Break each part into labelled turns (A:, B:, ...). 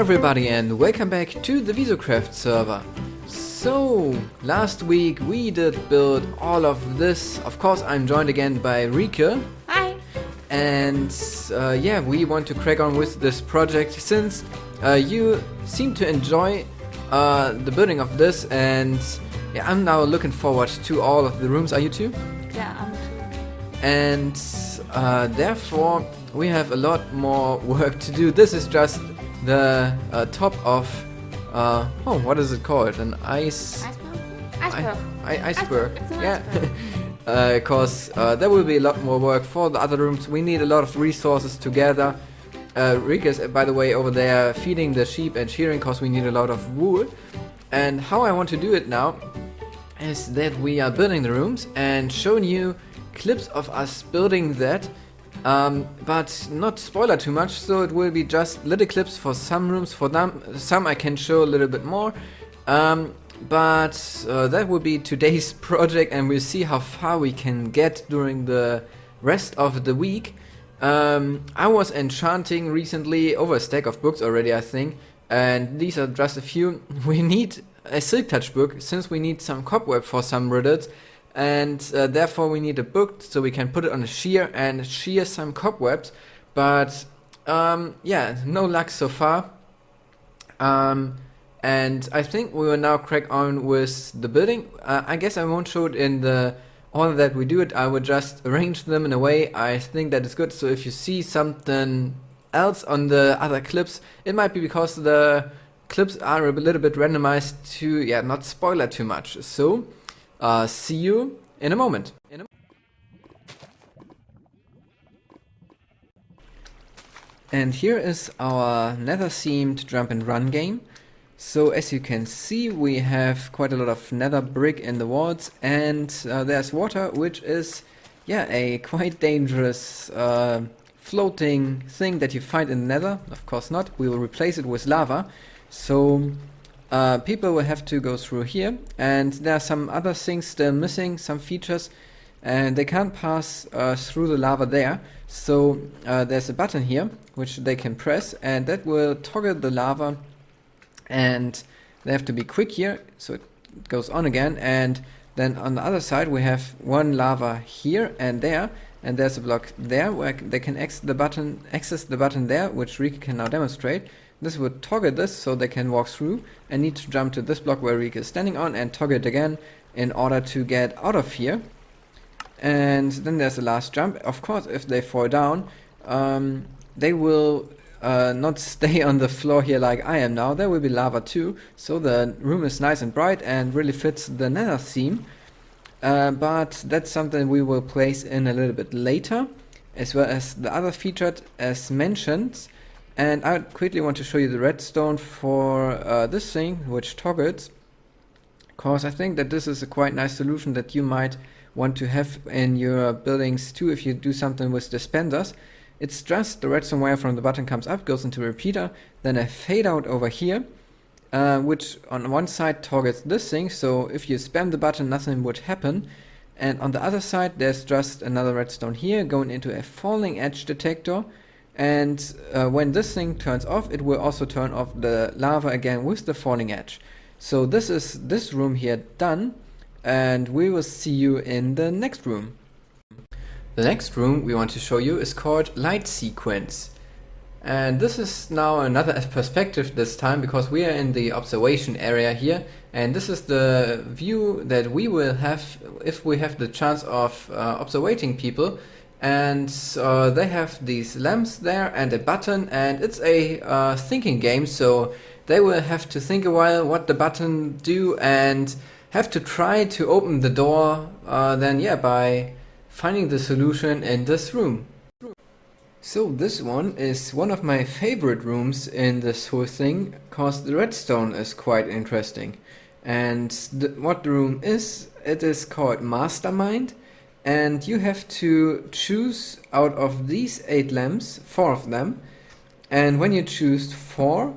A: everybody and welcome back to the VisoCraft server. So, last week we did build all of this. Of course, I'm joined again by Rike.
B: Hi!
A: And yeah, we want to crack on with this project since you seem to enjoy the building of this, and yeah, I'm now looking forward to all of the rooms. Are you too?
B: Yeah, I'm too.
A: And therefore we have a lot more work to do. This is just the top of oh, what is it called? An iceberg.
B: It's an
A: Yeah.
B: iceberg.
A: Because there will be a lot more work for the other rooms. We need a lot of resources together. Rick is, by the way, over there feeding the sheep and shearing because we need a lot of wool. And how I want to do it now is that we are building the rooms and showing you clips of us building that, but not spoiler too much, so it will be just little clips for some rooms. For them, some I can show a little bit more. But that will be today's project, and we'll see how far we can get during the rest of the week. I was enchanting recently over a stack of books already, I think, and these are just a few. We need a silk touch book since we need some cobweb for some riddles, and therefore we need a book so we can put it on a shear and shear some cobwebs. But yeah, no luck so far. And I think we will now crack on with the building. I guess I won't show it in the order that we do it. I will just arrange them in a way I think that is good. So if you see something else on the other clips, it might be because the clips are a little bit randomized to, yeah, not spoiler too much. So see you in a moment. And here is our nether themed jump and run game. So as you can see, we have quite a lot of nether brick in the walls, and there's water, which is, yeah, a quite dangerous floating thing that you find in the nether. Of course not, we will replace it with lava. So people will have to go through here, and there are some other things still missing, some features, and they can't pass through the lava there. So there's a button here, which they can press, and that will toggle the lava. And they have to be quick here, so it goes on again. And then on the other side we have one lava here and there's a block there where they can access the button there, which Rika can now demonstrate. This would toggle this so they can walk through and need to jump to this block where Rika is standing on and toggle it again in order to get out of here. And then there's the last jump. Of course, if they fall down, they will not stay on the floor here like I am now. There will be lava too, so the room is nice and bright and really fits the nether theme. But that's something we will place in a little bit later, as well as the other featured as mentioned. And I quickly want to show you the redstone for this thing, which toggles, because I think that this is a quite nice solution that you might want to have in your buildings too if you do something with dispensers. It's just the redstone wire from the button comes up, goes into a repeater, then a fade out over here, which on one side targets this thing, so if you spam the button nothing would happen. And on the other side there's just another redstone here going into a falling edge detector, and when this thing turns off it will also turn off the lava again with the falling edge. So this is this room here done, and we will see you in the next room. The next room we want to show you is called Light Sequence. And this is now another perspective this time, because we are in the observation area here, and this is the view that we will have if we have the chance of observing people. And they have these lamps there and a button, and it's a thinking game, so they will have to think a while what the button do and have to try to open the door then, yeah, by finding the solution in this room. So this one is one of my favorite rooms in this whole thing, cause the redstone is quite interesting. And what the room is, it is called Mastermind, and you have to choose out of these 8 lamps, 4 of them, and when you choose 4,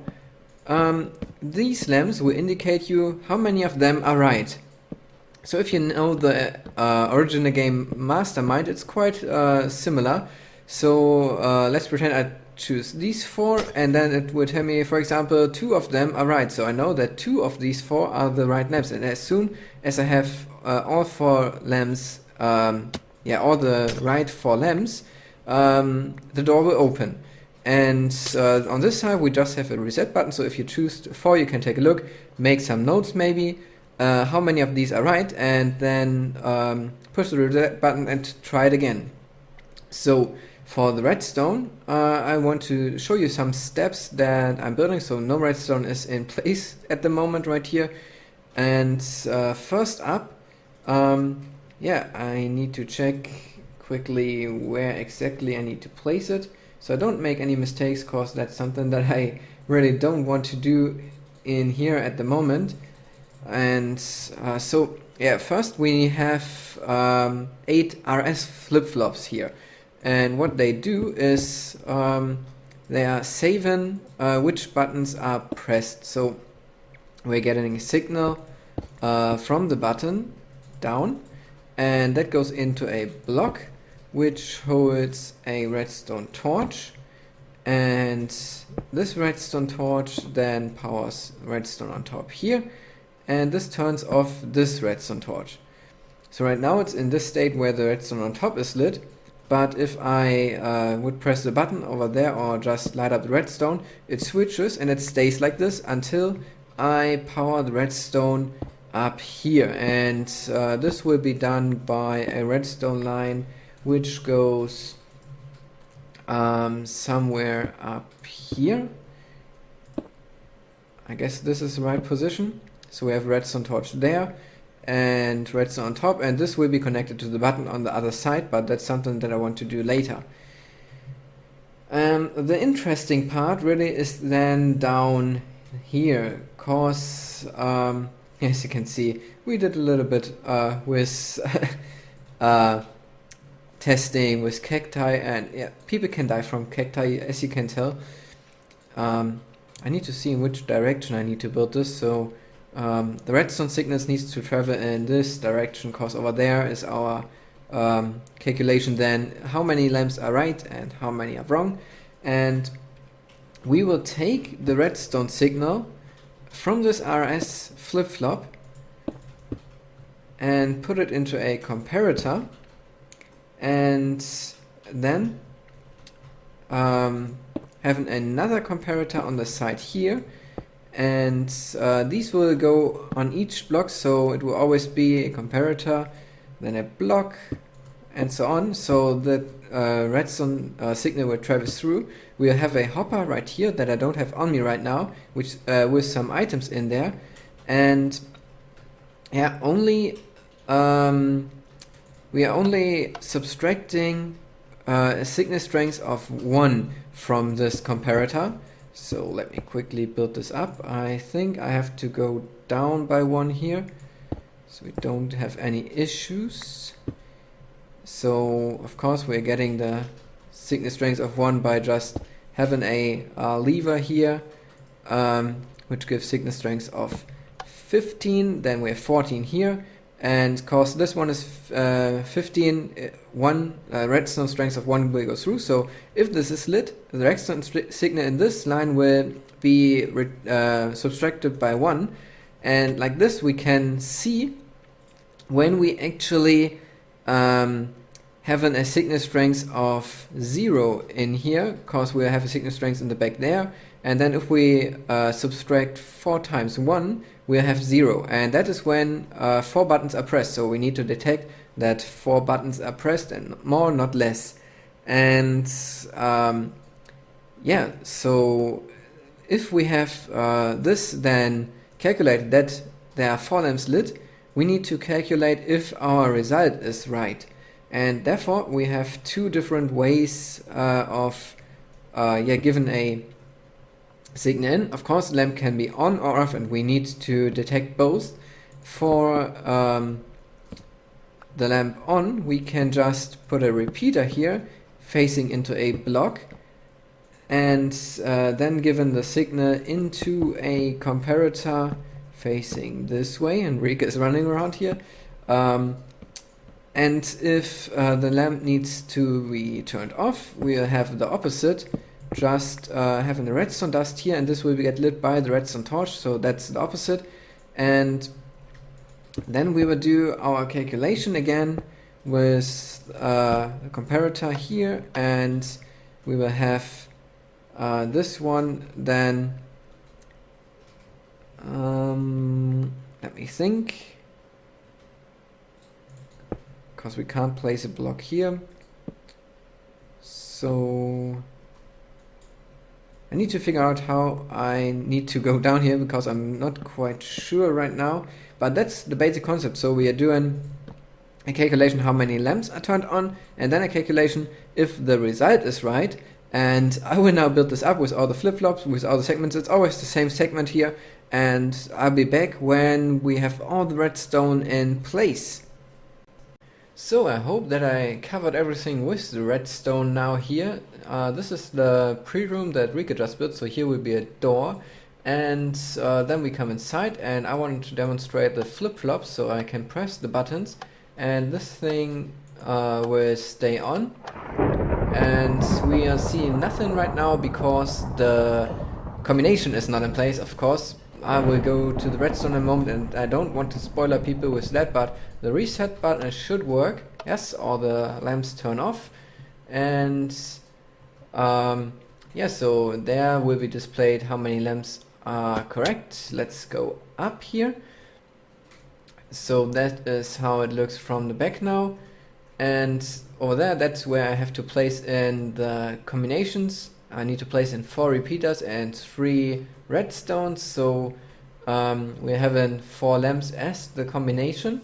A: these lamps will indicate you how many of them are right. So if you know the original game Mastermind, it's quite similar. So let's pretend I choose these 4, and then it would tell me, for example, 2 of them are right. So I know that 2 of these 4 are the right lamps. And as soon as I have all 4 lamps, all the right 4 lamps, the door will open. And on this side we just have a reset button. So if you choose 4, you can take a look, make some notes maybe, how many of these are right, and then push the reset button and try it again. So for the redstone, I want to show you some steps that I'm building. So no redstone is in place at the moment right here. And first up, I need to check quickly where exactly I need to place it, so I don't make any mistakes, cause that's something that I really don't want to do in here at the moment. And first we have 8 RS flip-flops here. And what they do is they are saving which buttons are pressed. So we're getting a signal from the button down, and that goes into a block which holds a redstone torch, and this redstone torch then powers redstone on top here, and this turns off this redstone torch. So right now it's in this state where the redstone on top is lit. But if I would press the button over there or just light up the redstone, it switches and it stays like this until I power the redstone up here. And this will be done by a redstone line which goes somewhere up here. I guess this is the right position. So we have redstone torch there and redstone on top, and this will be connected to the button on the other side, but that's something that I want to do later. The interesting part really is then down here, cause as you can see, we did a little bit with testing with cacti, and people can die from cacti, as you can tell. I need to see in which direction I need to build this. So the redstone signals needs to travel in this direction, cause over there is our calculation then how many lamps are right and how many are wrong. And we will take the redstone signal from this RS flip-flop and put it into a comparator, and then having another comparator on the side here, and these will go on each block, so it will always be a comparator, then a block, and so on. So that redstone signal will travel through. We'll have a hopper right here that I don't have on me right now, which with some items in there, and only we are only subtracting a signal strength of 1 from this comparator. So let me quickly build this up. I think I have to go down by 1 here, so we don't have any issues. So of course we're getting the signal strength of 1 by just having a lever here, which gives signal strength of 15. Then we have 14 here, and cause this one is 15, redstone strength of 1 will go through. So if this is lit, the redstone signal in this line will be subtracted by 1, and like this we can see when we actually having a signal strength of 0 in here, cause we have a signal strength in the back there, and then if we subtract 4 times 1, we'll have 0, and that is when 4 buttons are pressed. So we need to detect that 4 buttons are pressed, and more, not less. And so if we have this then calculated that there are 4 lamps lit, we need to calculate if our result is right. And therefore we have 2 different ways of given a signal in. Of course, the lamp can be on or off, and we need to detect both. For the lamp on, we can just put a repeater here facing into a block, and then given the signal into a comparator facing this way, and Rika is running around here. And if the lamp needs to be turned off, we'll have the opposite. just having the redstone dust here, and this will get lit by the redstone torch, so that's the opposite. And then we will do our calculation again with the comparator here, and we will have this one then, let me think, because we can't place a block here. So I need to figure out how I need to go down here, because I'm not quite sure right now, but that's the basic concept. So we are doing a calculation how many lamps are turned on, and then a calculation if the result is right. And I will now build this up with all the flip-flops, with all the segments. It's always the same segment here, and I'll be back when we have all the redstone in place. So I hope that I covered everything with the redstone now here. This is the pre-room that Rika just built, so here will be a door, and then we come inside, and I wanted to demonstrate the flip-flops so I can press the buttons, and this thing will stay on. And we are seeing nothing right now because the combination is not in place, of course. I will go to the redstone in a moment, and I don't want to spoiler people with that, but the reset button should work. Yes, all the lamps turn off, and yeah, so there will be displayed how many lamps are correct. Let's go up here. So that is how it looks from the back now, and over there, that's where I have to place in the combinations. I need to place in 4 repeaters and 3 redstones, so we're having 4 lamps as the combination.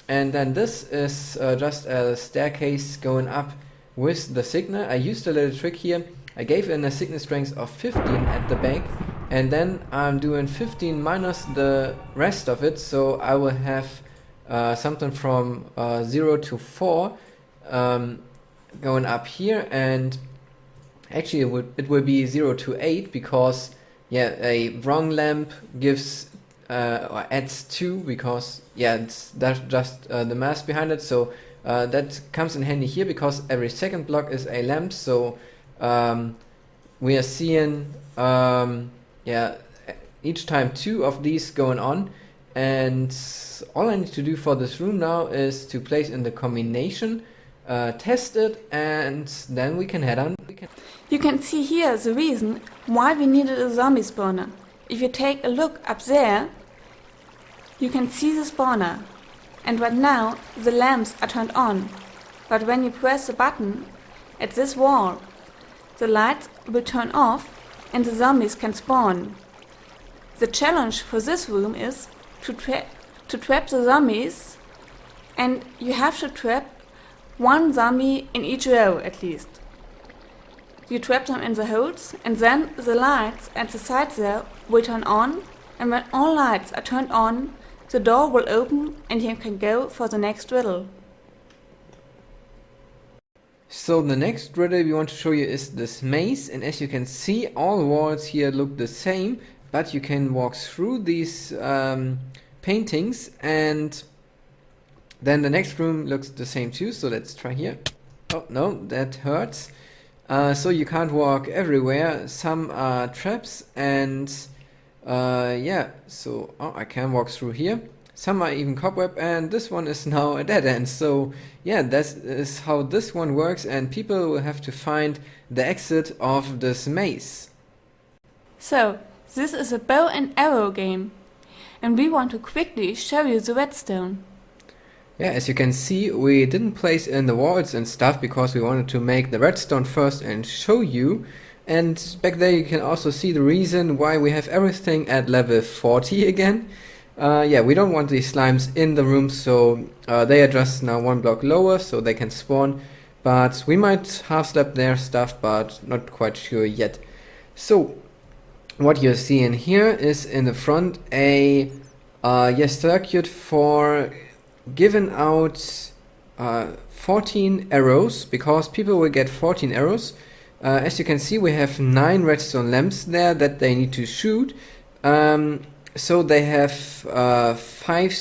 A: And then this is just a staircase going up with the signal. I used a little trick here. I gave in a signal strength of 15 at the back, and then I'm doing 15 minus the rest of it, so I will have something from 0 to 4 going up here, and actually it will be 0 to 8, because yeah, a wrong lamp gives or adds 2, because yeah, that's just the math behind it. So that comes in handy here, because every second block is a lamp, so we are seeing yeah, each time 2 of these going on. And all I need to do for this room now is to place in the combination, test it, and then we can head on.
B: You can see here the reason why we needed a zombie spawner. If you take a look up there, you can see the spawner, and right now the lamps are turned on, but when you press the button at this wall, the lights will turn off and the zombies can spawn. The challenge for this room is to trap the zombies, and you have to trap 1 zombie in each row at least. You trap them in the holes, and then the lights at the side there will turn on, and when all lights are turned on, the door will open and you can go for the next riddle.
A: So the next riddle we want to show you is this maze, and as you can see, all walls here look the same, but you can walk through these paintings, and then the next room looks the same too. So let's try here. Oh no, that hurts. So you can't walk everywhere. Some are traps, and yeah, so I can walk through here. Some are even cobweb, and this one is now a dead end. So yeah, that is how this one works, and people will have to find the exit of this maze.
B: So this is a bow and arrow game, and we want to quickly show you the redstone.
A: Yeah, as you can see, we didn't place in the walls and stuff because we wanted to make the redstone first and show you. And back there you can also see the reason why we have everything at level 40 again. Yeah, we don't want these slimes in the room, so they are just now 1 block lower, so they can spawn. But we might half-step their stuff, but not quite sure yet. So what you're seeing here is in the front a circuit for giving out 14 arrows, because people will get 14 arrows. As you can see, we have 9 redstone lamps there that they need to shoot. So they have 5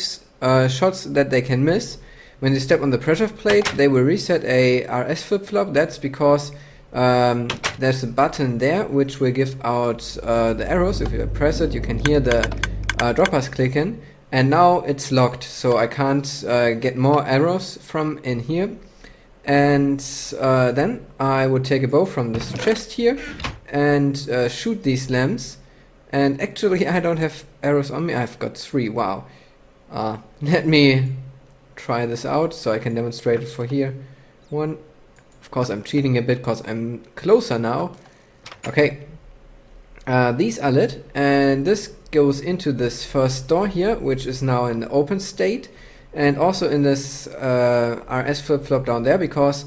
A: shots that they can miss. When they step on the pressure plate, they will reset a RS flip-flop. That's because there's a button there which will give out the arrows. If you press it, you can hear the droppers clicking, and now it's locked, so I can't get more arrows from in here. And then I would take a bow from this chest here and shoot these lamps. And actually I don't have arrows on me, I've got 3, wow. Let me try this out so I can demonstrate it for here. 1, of course I'm cheating a bit because I'm closer now. Okay, these are lit, and this goes into this first door here, which is now in the open state, and also in this RS flip-flop down there, because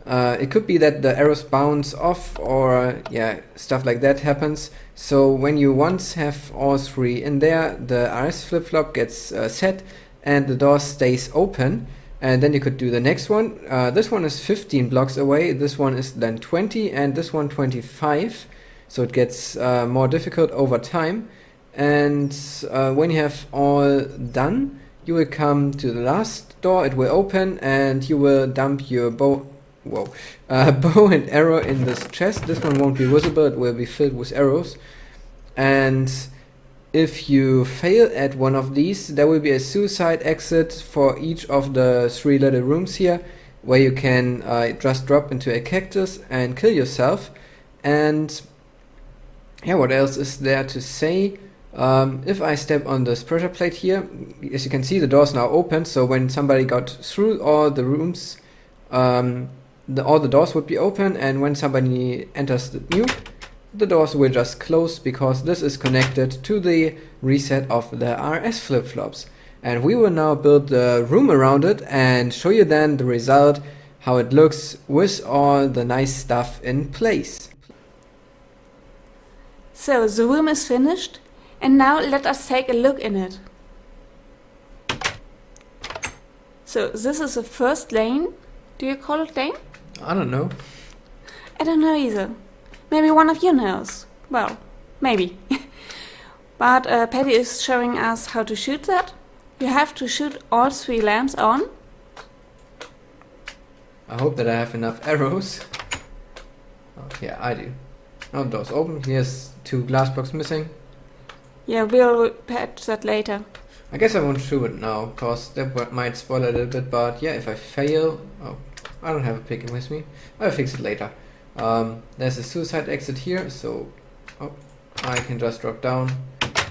A: it could be that the arrows bounce off, or yeah, stuff like that happens. So when you once have all 3 in there, the RS flip-flop gets set and the door stays open, and then you could do the next one. This one is 15 blocks away, this one is then 20, and this one 25, so it gets more difficult over time. And when you have all done, you will come to the last door, it will open, and you will dump your bow and arrow in this chest. This one won't be visible, it will be filled with arrows. And if you fail at one of these, there will be a suicide exit for each of the 3 little rooms here, where you can just drop into a cactus and kill yourself. And yeah, what else is there to say? If I step on this pressure plate here, as you can see, the door is now open, so when somebody got through all the rooms, all the doors would be open, and when somebody enters the new, the doors will just close, because this is connected to the reset of the RS flip-flops. And we will now build the room around it and show you then the result, how it looks with all the nice stuff in place.
B: So the room is finished, and now let us take a look in it. So this is the first lane. Do you call it lane?
A: I don't know.
B: I don't know either. Maybe one of you knows. Well, maybe. But Paddy is showing us how to shoot that. You have to shoot all 3 lamps on.
A: I hope that I have enough arrows. Oh, yeah, I do. Now the door's open. Here's 2 glass blocks missing.
B: Yeah, we'll patch that later.
A: I guess I won't shoot it now, because that might spoil a little bit, but yeah, if I fail... Oh, I don't have a pick with me. I'll fix it later. There's a suicide exit here, so I can just drop down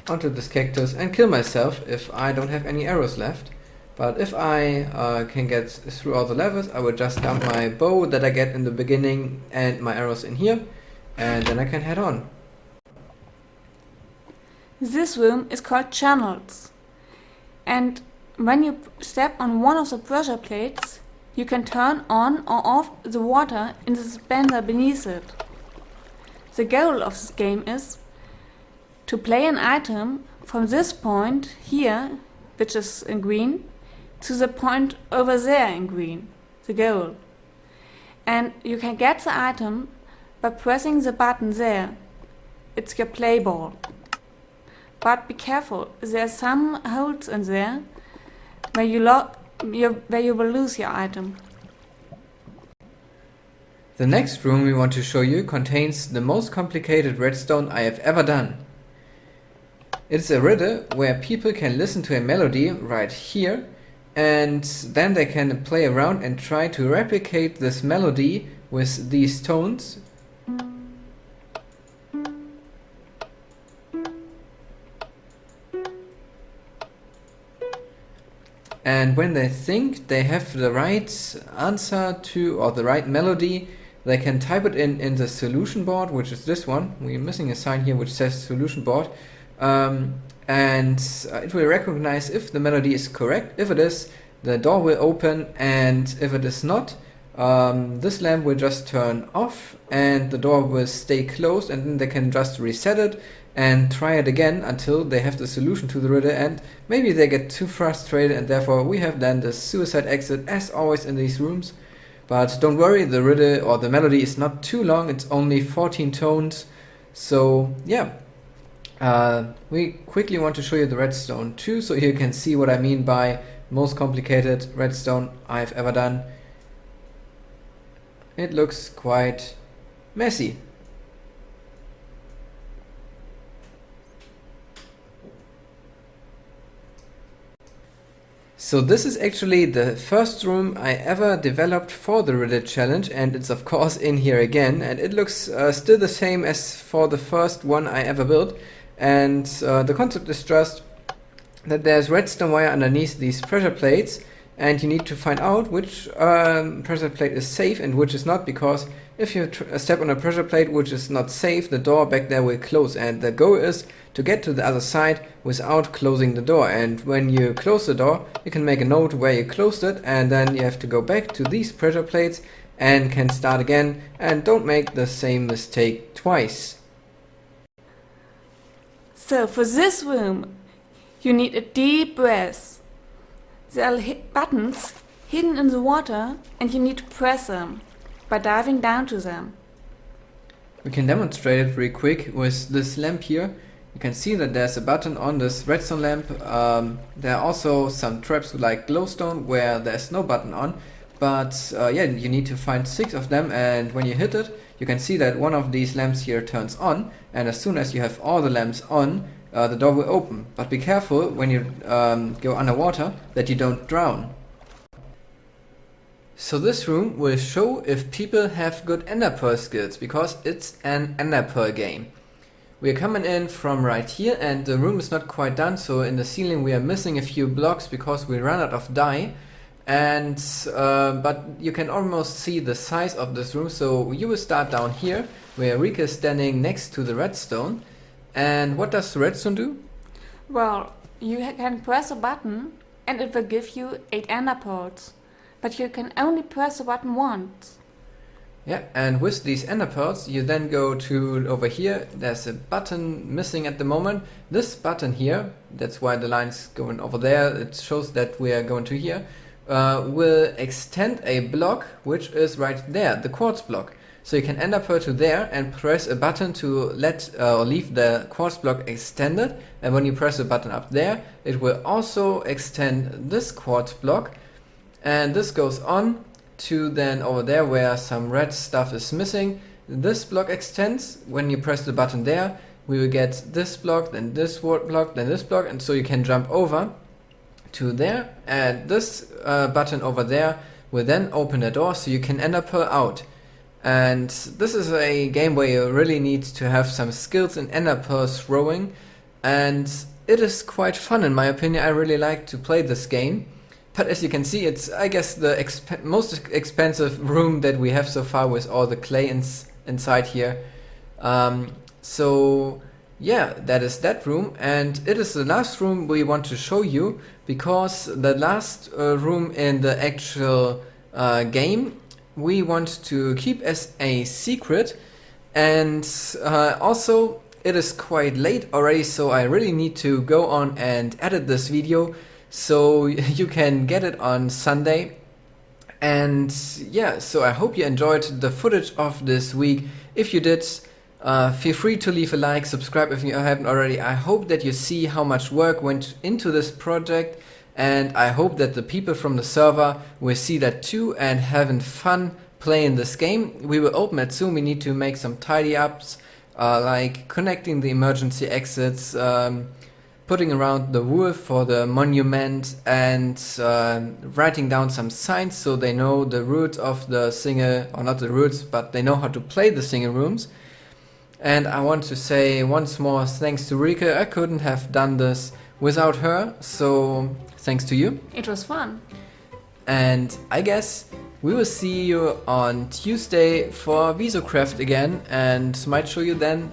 A: onto this cactus and kill myself if I don't have any arrows left. But if I can get through all the levels, I will just dump my bow that I get in the beginning and my arrows in here, and then I can head on.
B: This room is called channels, and when you step on one of the pressure plates, you can turn on or off the water in the dispenser beneath it. The goal of this game is to play an item from this point here, which is in green, to the point over there in green, the goal. And you can get the item by pressing the button there. It's your play ball. But be careful, there are some holes in there where you will lose your item.
A: The next room we want to show you contains the most complicated redstone I have ever done. It's a riddle where people can listen to a melody right here, and then they can play around and try to replicate this melody with these tones. And when they think they have the right answer to, or the right melody, they can type it in the solution board, which is this one. We're missing a sign here which says solution board. And it will recognize if the melody is correct. If it is, the door will open, and if it is not, this lamp will just turn off and the door will stay closed, and then they can just reset it and try it again until they have the solution to the riddle, and maybe they get too frustrated, and therefore we have then the suicide exit as always in these rooms. But don't worry, the riddle or the melody is not too long, it's only 14 tones. So yeah, we quickly want to show you the redstone too, so you can see what I mean by most complicated redstone I've ever done. It looks quite messy. So this is actually the first room I ever developed for the Riddle challenge, and it's of course in here again, and it looks still the same as for the first one I ever built. And the concept is just that there's redstone wire underneath these pressure plates, and you need to find out which pressure plate is safe and which is not, because if you step on a pressure plate which is not safe, the door back there will close, and the goal is to get to the other side without closing the door. And when you close the door, you can make a note where you closed it, and then you have to go back to these pressure plates and can start again, and don't make the same mistake twice.
B: So for this room, you need a deep breath. There are buttons hidden in the water, and you need to press them by diving down to them.
A: We can demonstrate it really quick with this lamp here. You can see that there's a button on this redstone lamp. There are also some traps like glowstone where there's no button on, but yeah, you need to find 6 of them, and when you hit it, you can see that one of these lamps here turns on, and as soon as you have all the lamps on, the door will open. But be careful when you go underwater that you don't drown. So this room will show if people have good ender pearl skills, because it's an ender pearl game. We are coming in from right here, and the room is not quite done, so in the ceiling we are missing a few blocks because we ran out of dye. And but you can almost see the size of this room, so you will start down here where Rika is standing next to the redstone. And what does the redstone do?
B: Well, you can press a button and it will give you 8 ender pearls, but you can only press the button once.
A: Yeah, and with these ender pearls you then go to over here. There's a button missing at the moment. This button here, that's why the line's going over there, it shows that we are going to here, will extend a block which is right there, the quartz block. So you can ender pearl to there and press a button to let or leave the quartz block extended, and when you press the button up there, it will also extend this quartz block, and this goes on to then over there where some red stuff is missing. This block extends. When you press the button there, we will get this block, then this block, then this block, and so you can jump over to there, and this button over there will then open the door so you can ender pearl out. And this is a game where you really need to have some skills in ender pearl throwing, and it is quite fun in my opinion. I really like to play this game. But as you can see, it's, I guess, the most expensive room that we have so far with all the clay inside here. So yeah, that is that room, and it is the last room we want to show you, because the last room in the actual game we want to keep as a secret. And also it is quite late already, so I really need to go on and edit this video so you can get it on Sunday. And yeah, so I hope you enjoyed the footage of this week. If you did, feel free to leave a like, subscribe if you haven't already. I hope that you see how much work went into this project, and I hope that the people from the server will see that too and having fun playing this game. We will open it soon. We need to make some tidy ups, like connecting the emergency exits, putting around the wool for the monument, and writing down some signs so they know the routes of the single, or not the routes, but they know how to play the single rooms. And I want to say once more thanks to Rika. I couldn't have done this without her, so thanks to you.
B: It was fun.
A: And I guess we will see you on Tuesday for VisoCraft again, and might show you then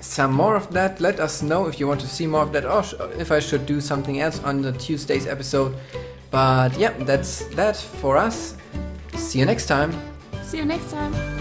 A: some more of that. Let us know if you want to see more of that, or if I should do something else on the Tuesday's episode. But yeah, that's that for us. See you next time.
B: See you next time.